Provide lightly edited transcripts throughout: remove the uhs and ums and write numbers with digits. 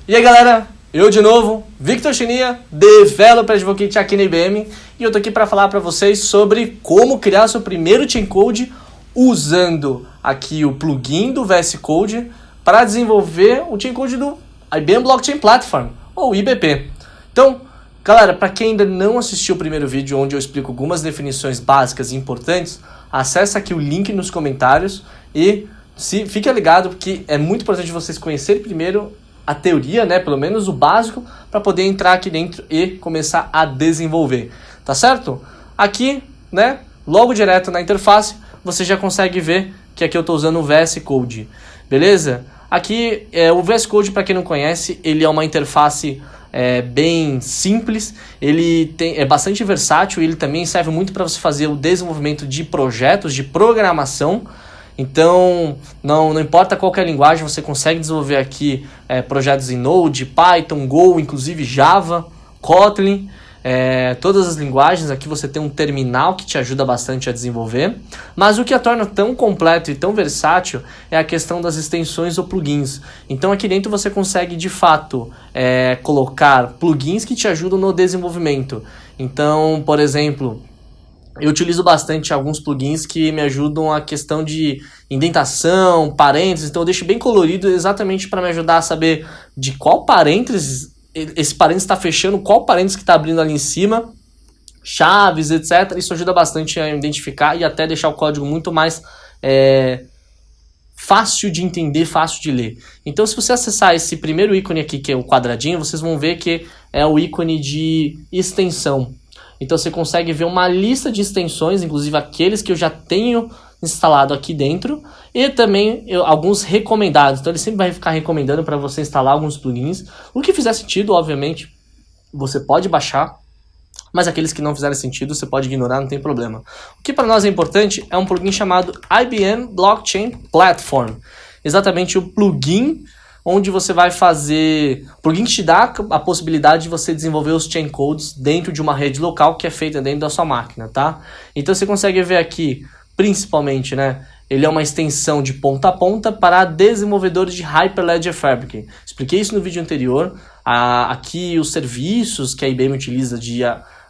E aí galera, eu de novo, Victor Chinia, Developer Advocate aqui na IBM, e eu tô aqui para falar para vocês sobre como criar seu primeiro Chain Code usando aqui o plugin do VS Code para desenvolver o Chain Code do IBM Blockchain Platform, ou IBP. Então, galera, para quem ainda não assistiu o primeiro vídeo onde eu explico algumas definições básicas e importantes, acessa aqui o link nos comentários e fica ligado porque é muito importante vocês conhecerem primeiro a teoria, né, pelo menos o básico, para poder entrar aqui dentro e começar a desenvolver, tá certo? Aqui, né, logo direto na interface, você já consegue ver que aqui eu estou usando o VS Code, beleza? Aqui, o VS Code, para quem não conhece, ele é uma interface bem simples, ele é bastante versátil e ele também serve muito para você fazer o desenvolvimento de projetos de programação. Então, não importa qual que é a linguagem, você consegue desenvolver aqui projetos em Node, Python, Go, inclusive Java, Kotlin, todas as linguagens. Aqui você tem um terminal que te ajuda bastante a desenvolver. Mas o que a torna tão completo e tão versátil é a questão das extensões ou plugins. Então aqui dentro você consegue de fato colocar plugins que te ajudam no desenvolvimento. Então, por exemplo, eu utilizo bastante alguns plugins que me ajudam a questão de indentação, parênteses, então eu deixo bem colorido exatamente para me ajudar a saber de qual parênteses, esse parênteses está fechando, qual parênteses que está abrindo ali em cima, chaves, etc. Isso ajuda bastante a identificar e até deixar o código muito mais fácil de entender, fácil de ler. Então se você acessar esse primeiro ícone aqui, que é o quadradinho, vocês vão ver que é o ícone de extensão. Então você consegue ver uma lista de extensões, inclusive aqueles que eu já tenho instalado aqui dentro, e também alguns recomendados. Então ele sempre vai ficar recomendando para você instalar alguns plugins. O que fizer sentido, obviamente, você pode baixar, mas aqueles que não fizerem sentido você pode ignorar, não tem problema. O que para nós é importante é um plugin chamado IBM Blockchain Platform. Exatamente o plugin onde você vai fazer... O plugin que te dá a possibilidade de você desenvolver os chain codes dentro de uma rede local que é feita dentro da sua máquina, tá? Então você consegue ver aqui, principalmente, né? Ele é uma extensão de ponta a ponta para desenvolvedores de Hyperledger Fabric. Expliquei isso no vídeo anterior. Aqui os serviços que a IBM utiliza de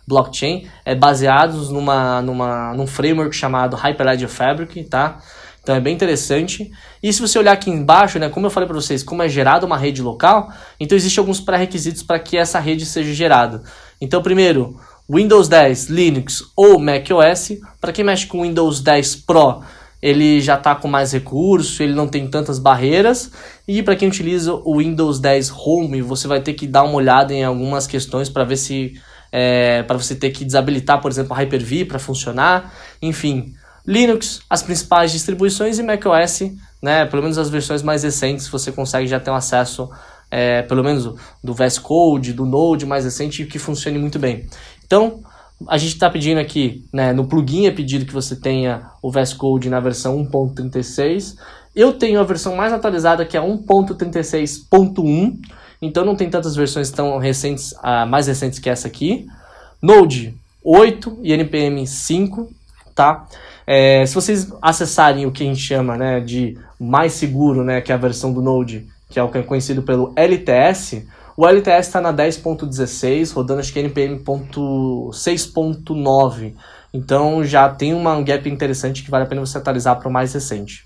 blockchain baseados num framework chamado Hyperledger Fabric, tá? Então é bem interessante. E se você olhar aqui embaixo, né, como eu falei para vocês, como é gerada uma rede local, então existem alguns pré-requisitos para que essa rede seja gerada. Então primeiro, Windows 10, Linux ou macOS. Para quem mexe com Windows 10 Pro, ele já está com mais recurso, ele não tem tantas barreiras. E para quem utiliza o Windows 10 Home, você vai ter que dar uma olhada em algumas questões para ver se... para você ter que desabilitar, por exemplo, a Hyper-V para funcionar, enfim... Linux, as principais distribuições, e macOS, né, pelo menos as versões mais recentes, você consegue já ter um acesso, pelo menos do VS Code, do Node mais recente, que funcione muito bem. Então, a gente está pedindo aqui, né, no plugin é pedido que você tenha o VS Code na versão 1.36. Eu tenho a versão mais atualizada, que é 1.36.1, então não tem tantas versões tão recentes, mais recentes que essa aqui. Node 8 e NPM 5, tá? Se vocês acessarem o que a gente chama, né, de mais seguro, né, que é a versão do Node, que é o que é conhecido pelo LTS, o LTS está na 10.16, rodando acho que NPM 6.9, então já tem um gap interessante que vale a pena você atualizar para o mais recente.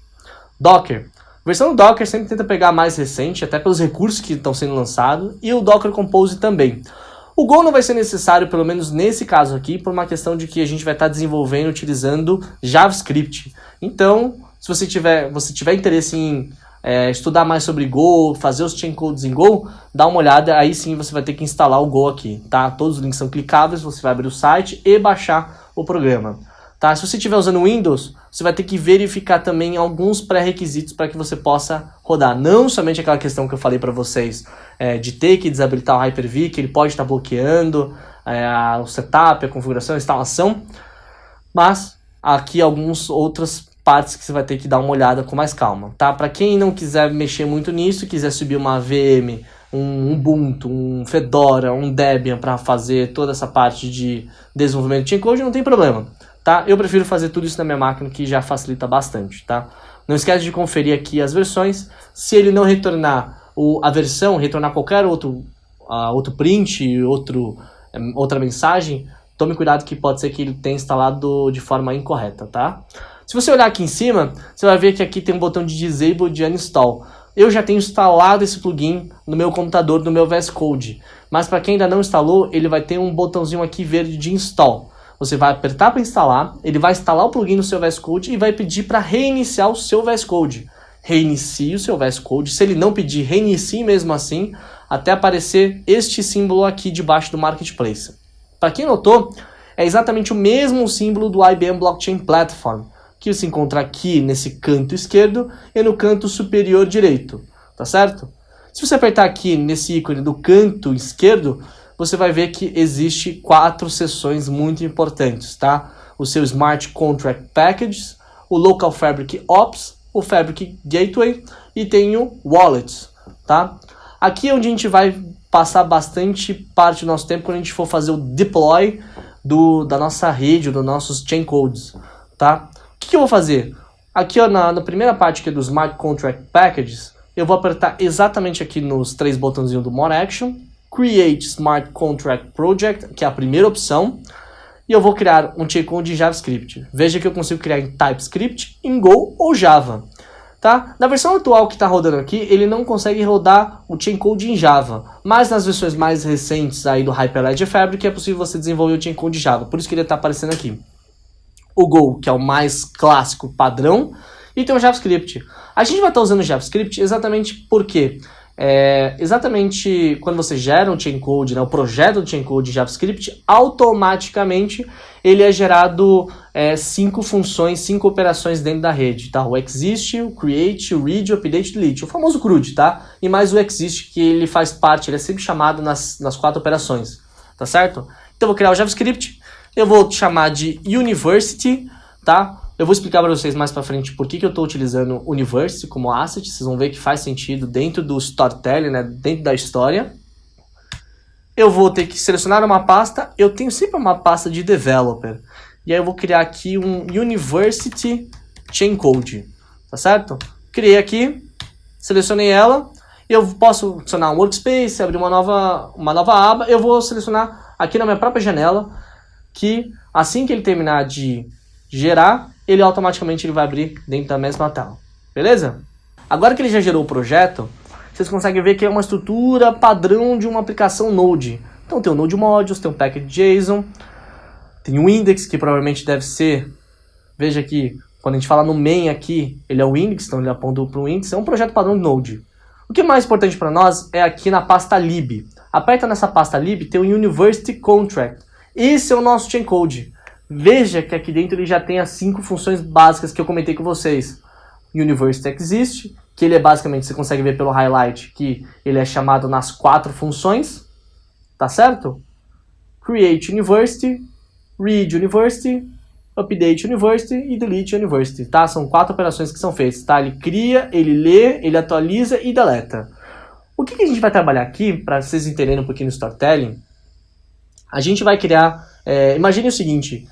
Docker. A versão do Docker sempre tenta pegar a mais recente, até pelos recursos que estão sendo lançados, e o Docker Compose também. O Go não vai ser necessário, pelo menos nesse caso aqui, por uma questão de que a gente vai estar desenvolvendo utilizando JavaScript. Então, se você tiver interesse em estudar mais sobre Go, fazer os chain codes em Go, dá uma olhada, aí sim você vai ter que instalar o Go aqui, tá? Todos os links são clicáveis, você vai abrir o site e baixar o programa. Tá? Se você estiver usando Windows, você vai ter que verificar também alguns pré-requisitos para que você possa rodar. Não somente aquela questão que eu falei para vocês, de ter que desabilitar o Hyper-V, que ele pode estar bloqueando o setup, a configuração, a instalação, mas aqui algumas outras partes que você vai ter que dar uma olhada com mais calma. Tá? Para quem não quiser mexer muito nisso, quiser subir uma VM, um Ubuntu, um Fedora, um Debian para fazer toda essa parte de desenvolvimento de Chain Code, não tem problema. Tá? Eu prefiro fazer tudo isso na minha máquina, que já facilita bastante. Tá? Não esquece de conferir aqui as versões. Se ele não retornar a versão, retornar qualquer outro print, outra mensagem, tome cuidado que pode ser que ele tenha instalado de forma incorreta, tá? Se você olhar aqui em cima, você vai ver que aqui tem um botão de Disable de Uninstall. Eu já tenho instalado esse plugin no meu computador, no meu VS Code. Mas para quem ainda não instalou, ele vai ter um botãozinho aqui verde de Install. Você vai apertar para instalar, ele vai instalar o plugin no seu VS Code e vai pedir para reiniciar o seu VS Code. Reinicie o seu VS Code. Se ele não pedir, reinicie mesmo assim, até aparecer este símbolo aqui debaixo do Marketplace. Para quem notou, é exatamente o mesmo símbolo do IBM Blockchain Platform, que se encontra aqui nesse canto esquerdo e no canto superior direito, tá certo? Se você apertar aqui nesse ícone do canto esquerdo, você vai ver que existe 4 seções muito importantes, tá? O seu Smart Contract Packages, o Local Fabric Ops, o Fabric Gateway e tem o Wallets, tá? Aqui é onde a gente vai passar bastante parte do nosso tempo quando a gente for fazer o deploy da nossa rede, dos nossos chain codes, tá? O que eu vou fazer? Aqui ó, na primeira parte aqui do Smart Contract Packages, eu vou apertar exatamente aqui nos 3 botãozinhos do More Action, Create Smart Contract Project, que é a primeira opção, e eu vou criar um chain code de JavaScript. Veja que eu consigo criar em TypeScript, em Go ou Java. Tá? Na versão atual que está rodando aqui, ele não consegue rodar o chain code em Java, mas nas versões mais recentes aí do Hyperledger Fabric é possível você desenvolver o chain code em Java, por isso que ele está aparecendo aqui. O Go, que é o mais clássico, padrão, e tem o JavaScript. A gente vai estar usando o JavaScript exatamente porque exatamente quando você gera um chain code, né, o projeto do chain code de JavaScript, automaticamente ele é gerado 5 funções, 5 operações dentro da rede, tá? O exist, o create, o read, o update, delete, o famoso CRUD, tá? E mais o exist, que ele faz parte, ele é sempre chamado nas 4 operações, tá certo? Então eu vou criar o JavaScript, eu vou chamar de University, tá? Eu vou explicar para vocês mais para frente por que eu estou utilizando University como asset, vocês vão ver que faz sentido dentro do storytelling, né? Dentro da história. Eu vou ter que selecionar uma pasta, eu tenho sempre uma pasta de developer. E aí eu vou criar aqui um University Chain Code, tá certo? Criei aqui, selecionei ela, eu posso adicionar um workspace, abrir uma nova aba, eu vou selecionar aqui na minha própria janela, que assim que ele terminar de gerar, ele automaticamente vai abrir dentro da mesma tela, beleza? Agora que ele já gerou o projeto, vocês conseguem ver que é uma estrutura padrão de uma aplicação Node. Então tem o Node Modules, tem o Package.json, tem o index, que provavelmente deve ser, veja aqui, quando a gente fala no main aqui, ele é o index, então ele aponta para o index, é um projeto padrão de Node. O que é mais importante para nós é aqui na pasta lib. Aperta nessa pasta lib, tem o University Contract. Esse é o nosso chain code. Veja que aqui dentro ele já tem as 5 funções básicas que eu comentei com vocês. University Exist, que ele é basicamente, você consegue ver pelo highlight, que ele é chamado nas 4 funções, tá certo? Create University, Read University, Update University e Delete University, tá? São 4 operações que são feitas, tá? Ele cria, ele lê, ele atualiza e deleta. O que a gente vai trabalhar aqui, para vocês entenderem um pouquinho do storytelling, a gente vai criar, imagine o seguinte,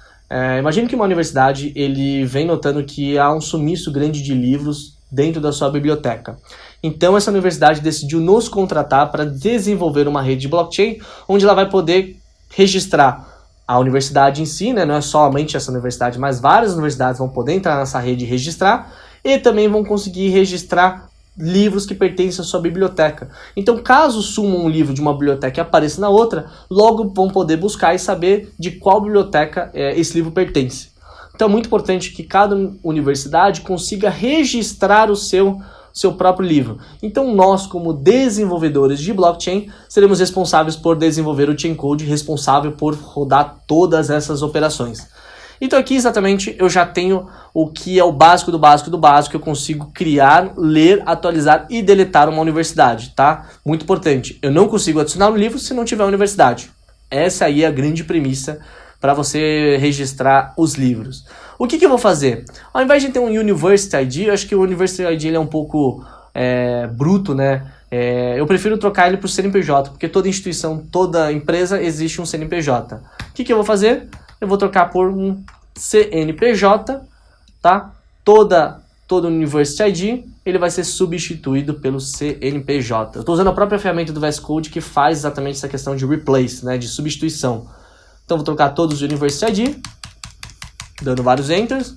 imagine que uma universidade, ele vem notando que há um sumiço grande de livros dentro da sua biblioteca. Então essa universidade decidiu nos contratar para desenvolver uma rede de blockchain, onde ela vai poder registrar a universidade em si, né? Não é somente essa universidade, mas várias universidades vão poder entrar nessa rede e registrar, e também vão conseguir registrar livros que pertencem à sua biblioteca. Então, caso suma um livro de uma biblioteca e apareça na outra, logo vão poder buscar e saber de qual biblioteca esse livro pertence. Então, é muito importante que cada universidade consiga registrar o seu próprio livro. Então, nós, como desenvolvedores de blockchain, seremos responsáveis por desenvolver o chain code, responsável por rodar todas essas operações. Então aqui exatamente eu já tenho o que é o básico do básico do básico, eu consigo criar, ler, atualizar e deletar uma universidade, tá? Muito importante, eu não consigo adicionar um livro se não tiver universidade. Essa aí é a grande premissa para você registrar os livros. O que eu vou fazer? Ao invés de ter um University ID, eu acho que o University ID ele é um pouco bruto, né? Eu prefiro trocar ele para o CNPJ, porque toda instituição, toda empresa existe um CNPJ. O que eu vou fazer? Eu vou trocar por um CNPJ, tá? Toda University ID, ele vai ser substituído pelo CNPJ. Eu estou usando a própria ferramenta do VS Code que faz exatamente essa questão de replace, né, de substituição. Então vou trocar todos os University ID, dando vários enters,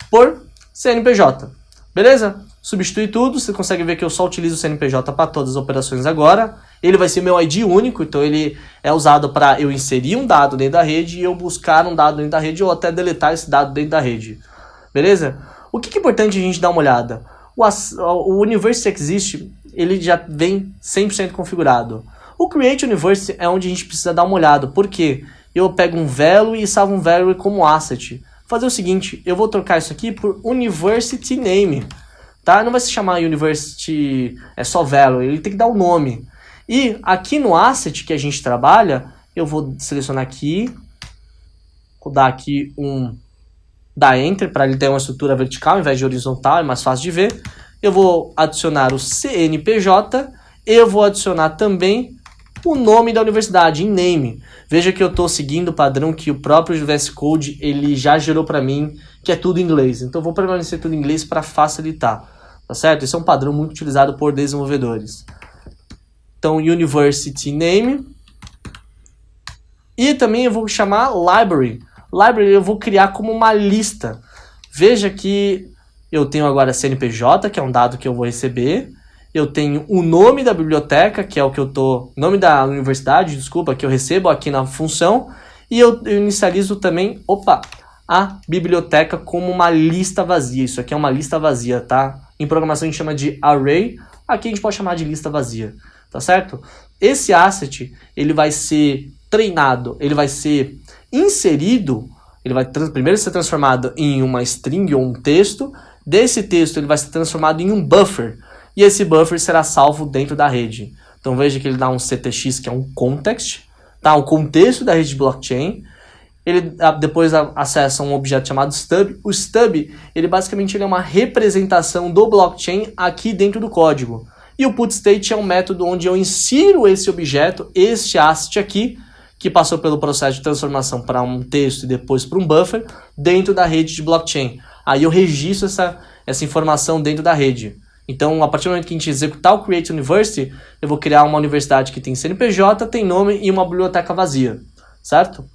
por CNPJ. Beleza? Substitui tudo, você consegue ver que eu só utilizo o CNPJ para todas as operações agora. Ele vai ser meu ID único, então ele é usado para eu inserir um dado dentro da rede e eu buscar um dado dentro da rede ou até deletar esse dado dentro da rede. Beleza? O que é importante a gente dar uma olhada? O University Exist, ele já vem 100% configurado. O Create University é onde a gente precisa dar uma olhada, porque eu pego um value e salvo um value como asset. Vou fazer o seguinte, eu vou trocar isso aqui por University Name. Tá? Não vai se chamar University, é só value, ele tem que dar um nome. E aqui no asset que a gente trabalha, eu vou selecionar aqui, vou dar aqui dar Enter para ele ter uma estrutura vertical ao invés de horizontal, é mais fácil de ver. Eu vou adicionar o CNPJ, eu vou adicionar também o nome da universidade, em name. Veja que eu estou seguindo o padrão que o próprio VS Code ele já gerou para mim, que é tudo em inglês. Então eu vou permanecer tudo em inglês para facilitar, tá certo? Esse é um padrão muito utilizado por desenvolvedores. Então University Name. E também eu vou chamar Library. Library eu vou criar como uma lista. Veja que eu tenho agora CNPJ, que é um dado que eu vou receber. Eu tenho o nome da biblioteca, que é o que eu tô... Nome da universidade, desculpa, que eu recebo aqui na função. E eu inicializo também, a biblioteca como uma lista vazia. Isso aqui é uma lista vazia, tá? Em programação a gente chama de array. Aqui a gente pode chamar de lista vazia, tá certo? Esse asset, ele vai ser treinado, ele vai ser inserido, ele vai primeiro ser transformado em uma string ou um texto. Desse texto ele vai ser transformado em um buffer. E esse buffer será salvo dentro da rede. Então veja que ele dá um CTX, que é um context, tá? Um contexto da rede de blockchain. Ele depois acessa um objeto chamado stub. O stub, ele basicamente é uma representação do blockchain aqui dentro do código. E o putState é um método onde eu insiro esse objeto, este asset aqui, que passou pelo processo de transformação para um texto e depois para um buffer, dentro da rede de blockchain. Aí eu registro essa informação dentro da rede. Então, a partir do momento que a gente executar o Create University, eu vou criar uma universidade que tem CNPJ, tem nome e uma biblioteca vazia, certo?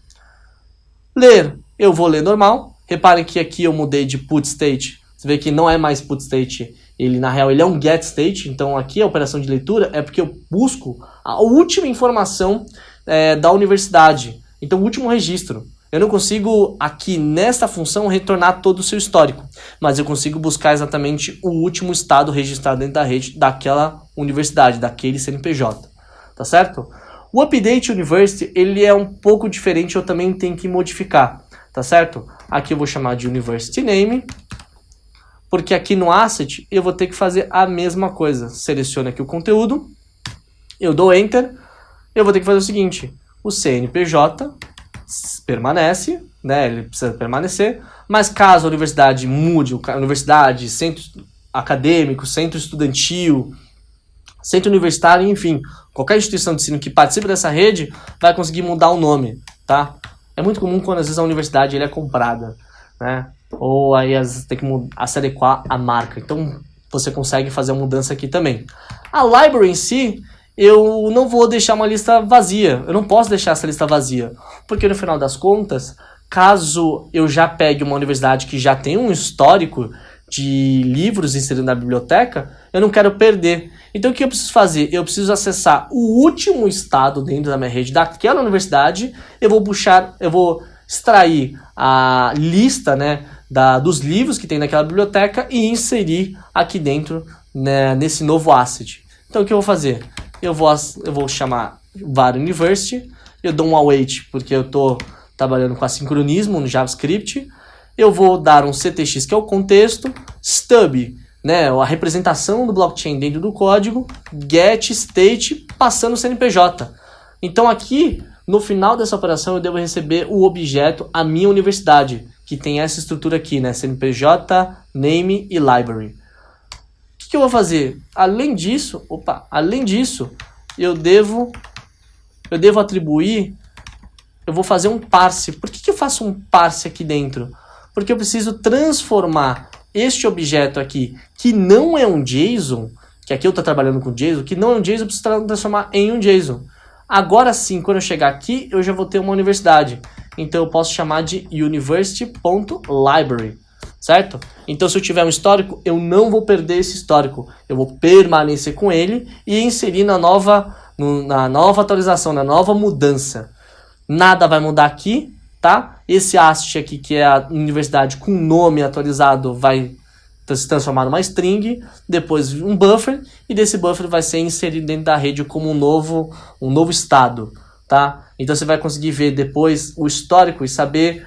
Ler, eu vou ler normal. Reparem que aqui eu mudei de putState. Você vê que não é mais putState, ele na real ele é um getState. Então aqui a operação de leitura é porque eu busco a última informação da universidade. Então o último registro. Eu não consigo aqui nesta função retornar todo o seu histórico, mas eu consigo buscar exatamente o último estado registrado dentro da rede daquela universidade, daquele CNPJ, tá certo? O Update University, ele é um pouco diferente, eu também tenho que modificar, tá certo? Aqui eu vou chamar de University Name, porque aqui no Asset eu vou ter que fazer a mesma coisa. Seleciono aqui o conteúdo, eu dou Enter, eu vou ter que fazer o seguinte, o CNPJ permanece, né? Ele precisa permanecer, mas caso a universidade mude, a universidade, centro acadêmico, centro estudantil, centro universitário, enfim, qualquer instituição de ensino que participe dessa rede vai conseguir mudar o nome, tá? É muito comum quando às vezes a universidade ele é comprada, né? Ou aí às vezes tem que se adequar à marca, então você consegue fazer a mudança aqui também. A library em si, eu não vou deixar uma lista vazia, eu não posso deixar essa lista vazia, porque no final das contas, caso eu já pegue uma universidade que já tem um histórico de livros inseridos na biblioteca, eu não quero perder. Então o que eu preciso fazer? Eu preciso acessar o último estado dentro da minha rede daquela universidade, eu vou extrair a lista, né, dos livros que tem naquela biblioteca e inserir aqui dentro, né, nesse novo asset. Então o que eu vou fazer? Eu vou chamar var university, eu dou um await porque eu estou trabalhando com assincronismo no JavaScript, eu vou dar um CTX que é o contexto, stub, né, a representação do blockchain dentro do código, get state passando o CNPJ. Então aqui, no final dessa operação, eu devo receber o objeto, a minha universidade, que tem essa estrutura aqui, né, CNPJ, name e library. O que eu vou fazer? Além disso, eu devo atribuir, eu vou fazer um parse. Por que eu faço um parse aqui dentro? Porque eu preciso transformar este objeto aqui, que não é um JSON, que aqui eu estou trabalhando com JSON, que não é um JSON, eu preciso transformar em um JSON. Agora sim, quando eu chegar aqui, eu já vou ter uma universidade. Então eu posso chamar de university.library, certo? Então se eu tiver um histórico, eu não vou perder esse histórico. Eu vou permanecer com ele e inserir na nova atualização, na nova mudança. Nada vai mudar aqui, tá? Esse AST aqui, que é a universidade com nome atualizado, vai se transformar numa string, depois um buffer, e desse buffer vai ser inserido dentro da rede como um novo estado, tá? Então você vai conseguir ver depois o histórico e saber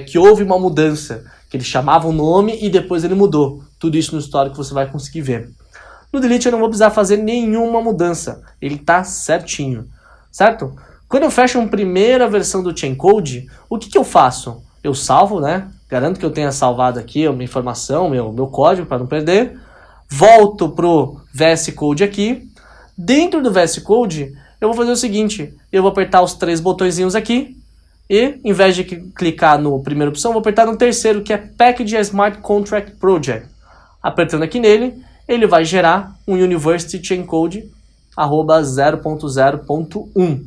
que houve uma mudança, que ele chamava um nome e depois ele mudou. Tudo isso no histórico você vai conseguir ver. No delete eu não vou precisar fazer nenhuma mudança, ele está certinho, certo? Quando eu fecho uma primeira versão do Chaincode, o que eu faço? Eu salvo, né? Garanto que eu tenha salvado aqui a minha informação, meu código para não perder. Volto pro VS Code aqui. Dentro do VS Code, eu vou fazer o seguinte. Eu vou apertar os 3 botõezinhos aqui. E, em vez de clicar na primeira opção, eu vou apertar no terceiro, que é Package Smart Contract Project. Apertando aqui nele, ele vai gerar um University Chaincode 0.0.1.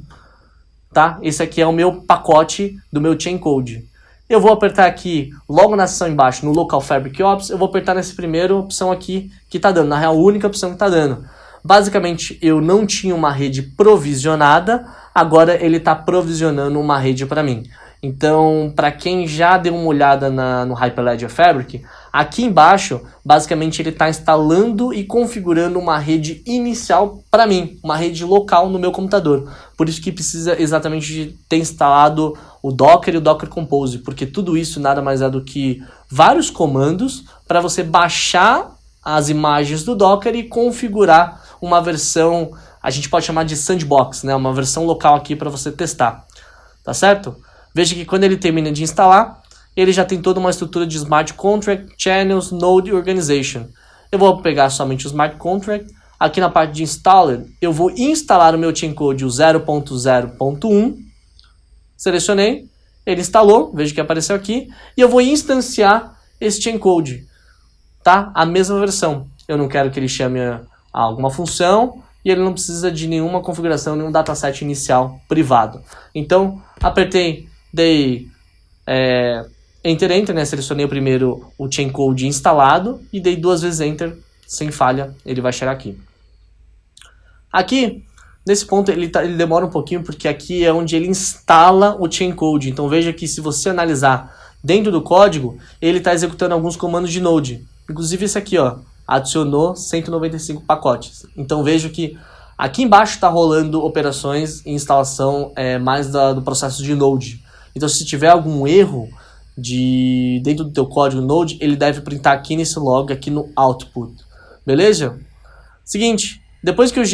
Tá? Esse aqui é o meu pacote do meu Chaincode. Eu vou apertar aqui, logo na seção embaixo, no Local Fabric Ops, eu vou apertar nessa primeira opção aqui que está dando, na real, a única opção que está dando. Basicamente, eu não tinha uma rede provisionada, agora ele está provisionando uma rede para mim. Então, para quem já deu uma olhada no Hyperledger Fabric, aqui embaixo, basicamente ele está instalando e configurando uma rede inicial para mim, uma rede local no meu computador. Por isso que precisa exatamente de ter instalado o Docker e o Docker Compose, porque tudo isso nada mais é do que vários comandos para você baixar as imagens do Docker e configurar uma versão, a gente pode chamar de sandbox, né? Uma versão local aqui para você testar, tá certo? Veja que quando ele termina de instalar, ele já tem toda uma estrutura de Smart Contract, Channels, Node e Organization. Eu vou pegar somente o Smart Contract. Aqui na parte de Installer, eu vou instalar o meu Chaincode 0.0.1. Selecionei, ele instalou, veja que apareceu aqui. E eu vou instanciar esse Chaincode, tá? A mesma versão. Eu não quero que ele chame alguma função e ele não precisa de nenhuma configuração, nenhum dataset inicial privado. Então, apertei, dei Enter, né? Selecionei o primeiro o Chaincode instalado e dei 2 vezes Enter, sem falha, ele vai chegar aqui. Aqui, nesse ponto, ele demora um pouquinho, porque aqui é onde ele instala o Chaincode. Então veja que se você analisar dentro do código, ele está executando alguns comandos de Node. Inclusive esse aqui, ó, adicionou 195 pacotes. Então veja que aqui embaixo está rolando operações e instalação mais do processo de Node. Então se tiver algum erro dentro do teu código Node, ele deve printar aqui nesse log, aqui no output. Beleza? Seguinte, depois que eu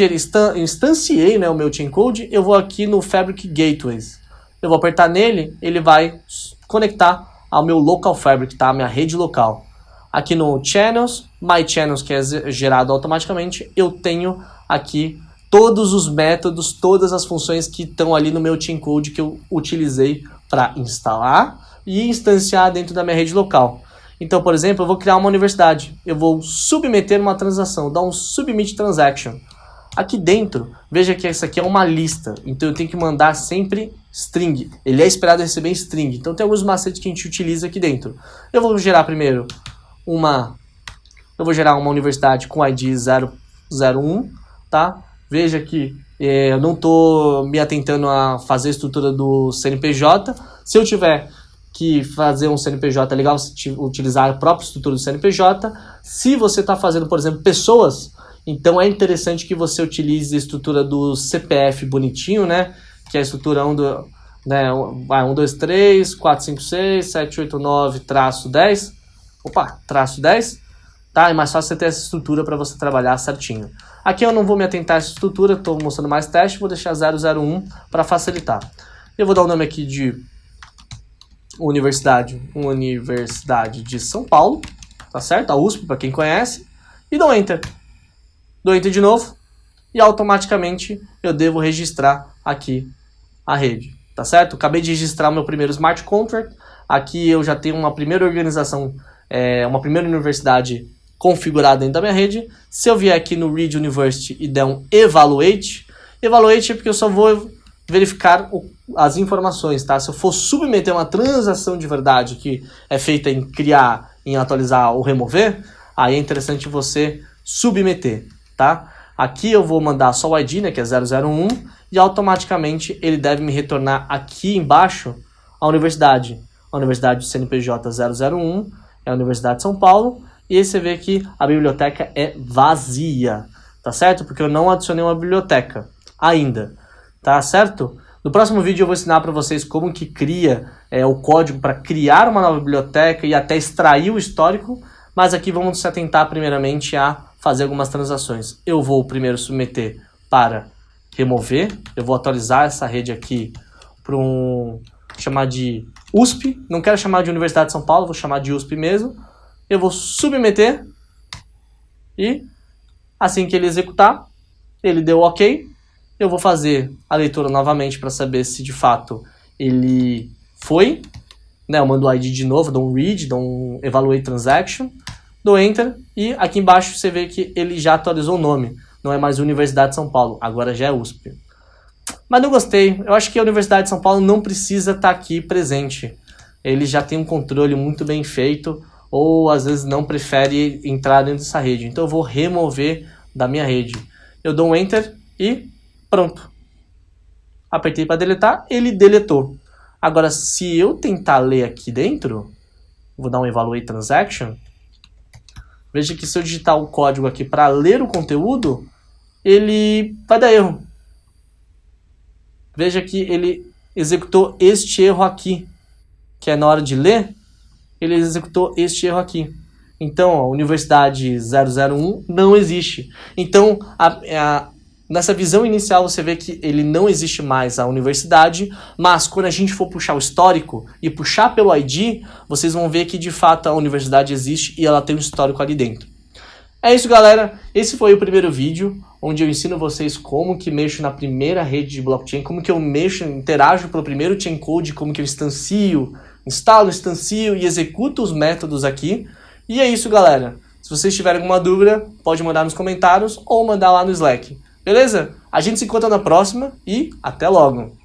instanciei, né, o meu Chaincode, eu vou aqui no Fabric Gateways. Eu vou apertar nele, ele vai conectar ao meu Local Fabric, tá? A minha rede local. Aqui no Channels, My Channels, que é gerado automaticamente, eu tenho aqui todos os métodos, todas as funções que estão ali no meu Chaincode que eu utilizei para instalar e instanciar dentro da minha rede local. Então, por exemplo, eu vou criar uma universidade. Eu vou submeter uma transação, dar um Submit Transaction. Aqui dentro, veja que essa aqui é uma lista. Então, eu tenho que mandar sempre string. Ele é esperado receber string. Então, tem alguns macetes que a gente utiliza aqui dentro. Eu vou gerar primeiro uma universidade com ID 001, tá? Veja que eu não estou me atentando a fazer a estrutura do CNPJ. Se eu tiver que fazer um CNPJ, é legal você utilizar a própria estrutura do CNPJ. Se você está fazendo, por exemplo, pessoas, então é interessante que você utilize a estrutura do CPF bonitinho, né? Que é a estrutura 1, 2, 3, 4, 5, 6, 7, 8, 9, traço 10. Traço 10. Tá? É mais fácil você ter essa estrutura para você trabalhar certinho. Aqui eu não vou me atentar a essa estrutura, estou mostrando mais teste, vou deixar 001 para facilitar. Eu vou dar o nome aqui de Universidade de São Paulo, tá certo? A USP, para quem conhece, e dou Enter. Dou Enter de novo, e automaticamente eu devo registrar aqui a rede, tá certo? Acabei de registrar o meu primeiro Smart Contract, aqui eu já tenho uma primeira organização, uma primeira universidade configurado dentro da minha rede. Se eu vier aqui no Read University e der um Evaluate, Evaluate é porque eu só vou verificar as informações, tá? Se eu for submeter uma transação de verdade que é feita em criar, em atualizar ou remover, aí é interessante você submeter, tá? Aqui eu vou mandar só o ID, né, que é 001, e automaticamente ele deve me retornar aqui embaixo a universidade. A Universidade do CNPJ 001 é a Universidade de São Paulo, e aí você vê que a biblioteca é vazia, tá certo? Porque eu não adicionei uma biblioteca ainda, tá certo? No próximo vídeo eu vou ensinar para vocês como que cria o código para criar uma nova biblioteca e até extrair o histórico, mas aqui vamos se atentar primeiramente a fazer algumas transações. Eu vou primeiro submeter para remover, eu vou atualizar essa rede aqui para chamar de USP, não quero chamar de Universidade de São Paulo, vou chamar de USP mesmo. Eu vou submeter e assim que ele executar, ele deu OK, eu vou fazer a leitura novamente para saber se de fato ele foi, né? Eu mando o ID de novo, dou um read, dou um evaluate transaction, dou enter e aqui embaixo você vê que ele já atualizou o nome, não é mais Universidade de São Paulo, agora já é USP. Mas não gostei, eu acho que a Universidade de São Paulo não precisa estar aqui presente, ele já tem um controle muito bem feito, ou às vezes não prefere entrar dentro dessa rede, então eu vou remover da minha rede. Eu dou um enter e pronto. Apertei para deletar, ele deletou. Agora, se eu tentar ler aqui dentro, vou dar um evaluate transaction, veja que se eu digitar o código aqui para ler o conteúdo, ele vai dar erro. Veja que ele executou este erro aqui, que é na hora de ler, ele executou este erro aqui. Então, a Universidade 001 não existe. Então, nessa visão inicial você vê que ele não existe mais a universidade, mas quando a gente for puxar o histórico e puxar pelo ID, vocês vão ver que de fato a universidade existe e ela tem um histórico ali dentro. É isso, galera. Esse foi o primeiro vídeo, onde eu ensino vocês como que mexo na primeira rede de blockchain, como que eu mexo, interajo pelo primeiro chain code, como que eu instalo, instancio e executo os métodos aqui. E é isso, galera. Se vocês tiverem alguma dúvida, pode mandar nos comentários ou mandar lá no Slack. Beleza? A gente se encontra na próxima e até logo!